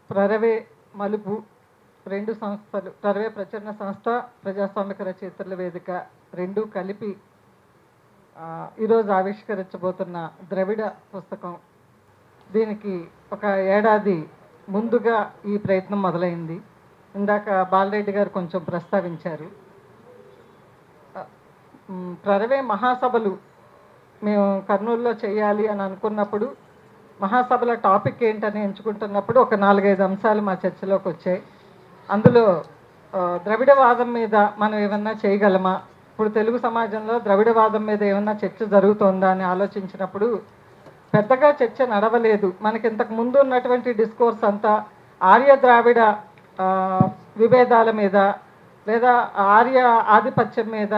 ప్రరవే మలుపు రెండు సంస్థలు, ప్రరవే ప్రచురణ సంస్థ, ప్రజాస్వామిక రచయితల వేదిక రెండు కలిపి ఈరోజు ఆవిష్కరించబోతున్న ద్రవిడ పుస్తకం. దీనికి ఒక ఏడాది ముందుగా ఈ ప్రయత్నం మొదలైంది. ఇందాక బాలరెడ్డి గారు కొంచెం ప్రస్తావించారు. ప్రరవే మహాసభలు మేము కర్నూలులో చేయాలి అని అనుకున్నప్పుడు మహాసభల టాపిక్ ఏంటని ఎంచుకుంటున్నప్పుడు ఒక 4-5 అంశాలు మా చర్చలోకి వచ్చాయి. అందులో ద్రవిడవాదం మీద మనం ఏమన్నా చేయగలమా, ఇప్పుడు తెలుగు సమాజంలో ద్రవిడవాదం మీద ఏమన్నా చర్చ జరుగుతోందా అని ఆలోచించినప్పుడు పెద్దగా చర్చ నడవలేదు. మనకి ఇంతకు ముందు ఉన్నటువంటి డిస్కోర్స్ అంతా ఆర్య ద్రావిడ విభేదాల మీద, లేదా ఆర్య ఆధిపత్యం మీద,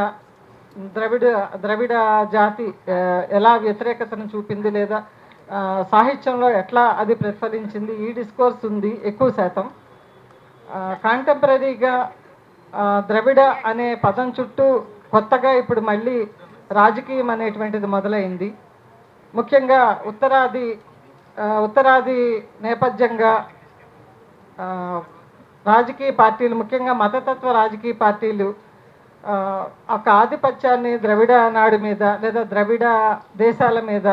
ద్రవిడ జాతి ఎలా వ్యతిరేకతను చూపింది, లేదా సాహిత్యంలో ఎట్లా అది ప్రతిఫలించింది, ఈ డిస్కోర్స్ ఉంది ఎక్కువ శాతం. కాంటెంపరీగా ద్రవిడ అనే పదం చుట్టూ కొత్తగా ఇప్పుడు మళ్ళీ రాజకీయం అనేటువంటిది మొదలైంది. ముఖ్యంగా ఉత్తరాది నేపథ్యంగా రాజకీయ పార్టీలు, ముఖ్యంగా మతతత్వ రాజకీయ పార్టీలు ఒక ఆధిపత్యాన్ని ద్రవిడ నాడు మీద, లేదా ద్రవిడ దేశాల మీద,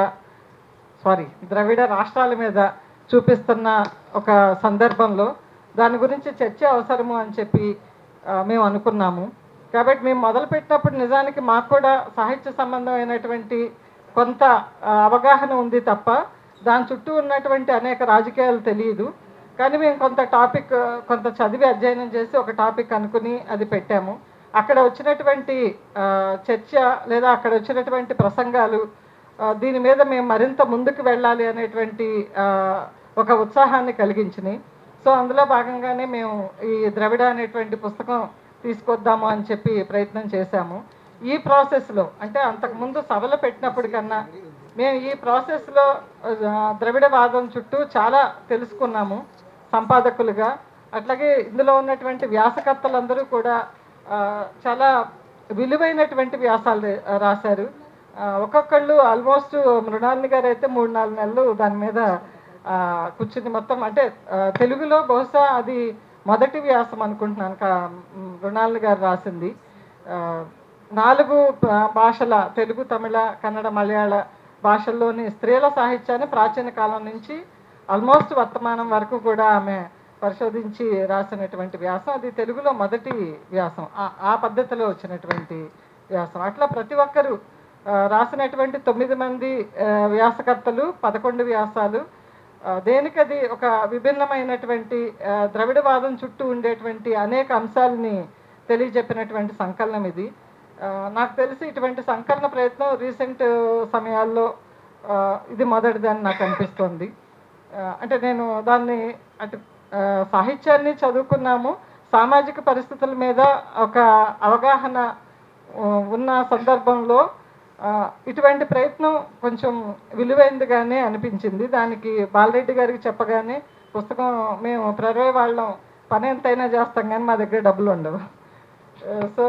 ద్రవిడ రాష్ట్రాల మీద చూపిస్తున్న ఒక సందర్భంలో దాని గురించి చర్చ అవసరము అని చెప్పి మేము అనుకున్నాము. కాబట్టి మేము మొదలుపెట్టినప్పుడు నిజానికి మాకు కూడా సాహిత్య సంబంధమైనటువంటి కొంత అవగాహన ఉంది తప్ప దాని చుట్టూ ఉన్నటువంటి అనేక రాజకీయాలు తెలియదు. కానీ మేము కొంత చదివి అధ్యయనం చేసి ఒక టాపిక్ అనుకుని అది పెట్టాము. అక్కడ వచ్చినటువంటి చర్చ, లేదా అక్కడ వచ్చినటువంటి ప్రసంగాలు దీని మీద మేము మరింత ముందుకు వెళ్ళాలి అనేటువంటి ఒక ఉత్సాహాన్ని కలిగించినాయి. సో అందులో భాగంగానే మేము ఈ ద్రవిడ అనేటువంటి పుస్తకం తీసుకొద్దాము అని చెప్పి ప్రయత్నం చేశాము. ఈ ప్రాసెస్లో, అంటే అంతకుముందు సభలు పెట్టినప్పటికన్నా మేము ఈ ప్రాసెస్లో ద్రవిడవాదం చుట్టూ చాలా తెలుసుకున్నాము సంపాదకులుగా. అట్లాగే ఇందులో ఉన్నటువంటి వ్యాసకర్తలందరూ కూడా చాలా విలువైనటువంటి వ్యాసాలు రాశారు. ఒక్కొక్కళ్ళు ఆల్మోస్ట్ మృణాలిని గారు అయితే 3-4 నెలలు దాని మీద కూర్చుని మొత్తం, అంటే తెలుగులో బహుశా అది మొదటి వ్యాసం అనుకుంటున్నాను మృణాలిని గారు రాసింది. 4 భాషల, తెలుగు, తమిళ, కన్నడ, మలయాళ భాషల్లోని స్త్రీల సాహిత్యాన్ని ప్రాచీన కాలం నుంచి ఆల్మోస్ట్ వర్తమానం వరకు కూడా ఆమె పరిశోధించి రాసినటువంటి వ్యాసం. అది తెలుగులో మొదటి వ్యాసం, ఆ పద్ధతిలో వచ్చినటువంటి వ్యాసం. అట్లా ప్రతి ఒక్కరూ రాసినటువంటి 9 మంది వ్యాసకర్తలు 11 వ్యాసాలు. దేనికది ఒక విభిన్నమైనటువంటి ద్రవిడవాదం చుట్టూ ఉండేటువంటి అనేక అంశాలని తెలియజెప్పినటువంటి సంకలనం ఇది. నాకు తెలిసి ఇటువంటి సంకలన ప్రయత్నం రీసెంట్ సమయాల్లో ఇది మొదటిదని నాకు అనిపిస్తుంది. అంటే నేను దాన్ని సాహిత్యాన్ని చదువుకున్నాము, సామాజిక పరిస్థితుల మీద ఒక అవగాహన ఉన్న సందర్భంలో ఇటువంటి ప్రయత్నం కొంచెం విలువైందిగానే అనిపించింది. దానికి బాలరెడ్డి గారికి చెప్పగానే పుస్తకం మేము ప్రరవే వాళ్ళం పని ఎంతైనా చేస్తాం కానీ మా దగ్గర డబ్బులు ఉండవు. సో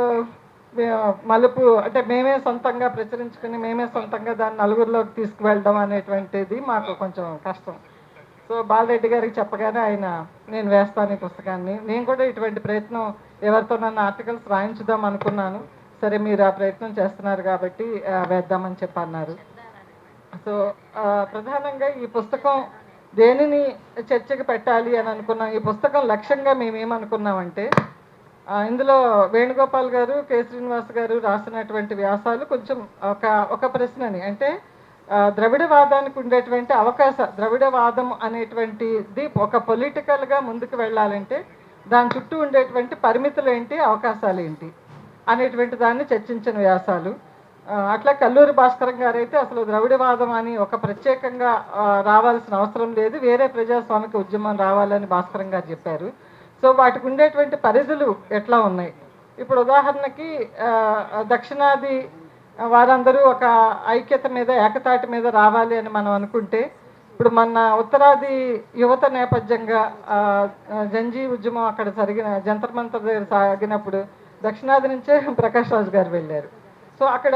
మలుపు అంటే మేమే సొంతంగా ప్రచురించుకుని మేమే సొంతంగా దాన్ని నలుగురిలోకి తీసుకువెళ్ళడం అనేటువంటిది మాకు కొంచెం కష్టం. సో బాలరెడ్డి గారికి చెప్పగానే ఆయన నేను వేస్తాను ఈ పుస్తకాన్ని. నేను కూడా ఇటువంటి ప్రయత్నం ఎవరితో నన్ను ఆర్టికల్స్ రాయించుదాం అనుకున్నాను. సరే మీరు ఆ ప్రయత్నం చేస్తున్నారు కాబట్టి వేద్దామని చెప్పి అన్నారు. సో ప్రధానంగా ఈ పుస్తకం దేనిని చర్చకి పెట్టాలి అని అనుకున్నాం. ఈ పుస్తకం లక్ష్యంగా మేమేమనుకున్నామంటే, ఇందులో వేణుగోపాల్ గారు, కె శ్రీనివాస్ గారు రాసినటువంటి వ్యాసాలు కొంచెం ఒక ప్రశ్నని, అంటే ద్రవిడవాదానికి ఉండేటువంటి ద్రవిడవాదం అనేటువంటిది ఒక పొలిటికల్గా ముందుకు వెళ్ళాలంటే దాని చుట్టూ ఉండేటువంటి పరిమితులు ఏంటి, అవకాశాలు ఏంటి అనేటువంటి దాన్ని చర్చించిన వ్యాసాలు. అట్లా కల్లూరి భాస్కరం గారు అయితే అసలు ద్రవిడవాదం అని ఒక ప్రత్యేకంగా రావాల్సిన అవసరం లేదు, వేరే ప్రజాస్వామిక ఉద్యమం రావాలని భాస్కరం గారు చెప్పారు. సో వాటికి ఉండేటువంటి పరిధులు ఎట్లా ఉన్నాయి. ఇప్పుడు ఉదాహరణకి దక్షిణాది వారందరూ ఒక ఐక్యత మీద, ఏకతాటి మీద రావాలి అని మనం అనుకుంటే, ఇప్పుడు మన ఉత్తరాది యువత నేపథ్యంగా జంజీ ఉద్యమం అక్కడ జంతర్ మంతర్ దగ్గర సాగినప్పుడు దక్షిణాది నుంచే ప్రకాష్ రాజు గారు వెళ్ళారు. సో అక్కడ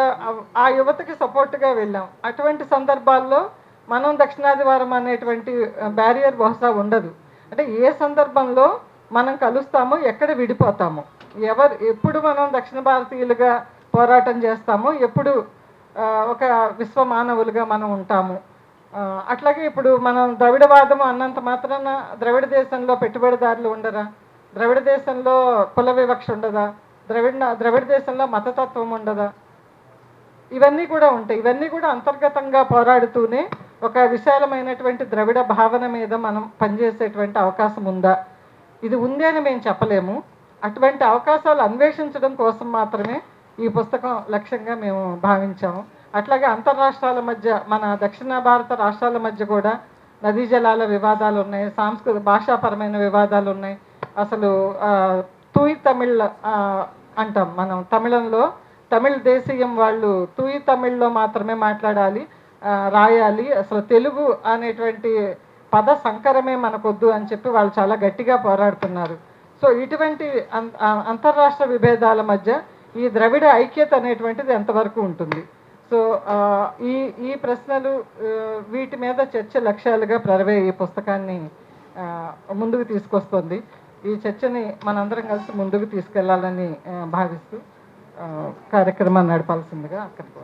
ఆ యువతకి సపోర్ట్గా వెళ్ళాం. అటువంటి సందర్భాల్లో మనం దక్షిణాది వారం అనేటువంటి బ్యారియర్ బహుశా ఉండదు. అంటే ఏ సందర్భంలో మనం కలుస్తామో, ఎక్కడ విడిపోతాము, ఎప్పుడు మనం దక్షిణ భారతీయులుగా పోరాటం చేస్తాము, ఎప్పుడు ఒక విశ్వ మానవులుగా మనం ఉంటాము. అట్లాగే ఇప్పుడు మనం ద్రవిడవాదము అన్నంత మాత్రాన ద్రవిడ దేశంలో పెట్టుబడిదారులు ఉండరా? ద్రవిడ దేశంలో కుల వివక్ష ఉండదా? ద్రవిడ దేశంలో మతతత్వం ఉండదా? ఇవన్నీ కూడా ఉంటాయి. ఇవన్నీ కూడా అంతర్గతంగా పోరాడుతూనే ఒక విశాలమైనటువంటి ద్రవిడ భావన మీద మనం పనిచేసేటువంటి అవకాశం ఉందా? ఇది ఉంది అని మేము చెప్పలేము. అటువంటి అవకాశాలు అన్వేషించడం కోసం మాత్రమే ఈ పుస్తకం లక్ష్యంగా మేము భావించాము. అట్లాగే అంతర్రాష్ట్రాల మధ్య, మన దక్షిణ భారత రాష్ట్రాల మధ్య కూడా నదీ జలాల వివాదాలు ఉన్నాయి, భాషాపరమైన వివాదాలు ఉన్నాయి. అసలు తూయి తమిళ్ అంటాం మనం తమిళంలో. తమిళ్ దేశీయం వాళ్ళు తూయి తమిళ్లో మాత్రమే మాట్లాడాలి, రాయాలి. అసలు తెలుగు అనేటువంటి పద సంకరమే మనకొద్దు అని చెప్పి వాళ్ళు చాలా గట్టిగా పోరాడుతున్నారు. సో ఇటువంటి అంతర్రాష్ట్ర విభేదాల మధ్య ఈ ద్రవిడ ఐక్యత అనేటువంటిది ఎంతవరకు ఉంటుంది? సో ఈ ప్రశ్నలు, వీటి మీద చర్చ లక్ష్యాలుగా ప్రరవే ఈ పుస్తకాన్ని ముందుకు తీసుకొస్తుంది. ఈ చర్చని మనందరం కలిసి ముందుకు తీసుకెళ్లాలని భావిస్తూ కార్యక్రమాన్ని నడపాల్సిందిగా అక్కడికి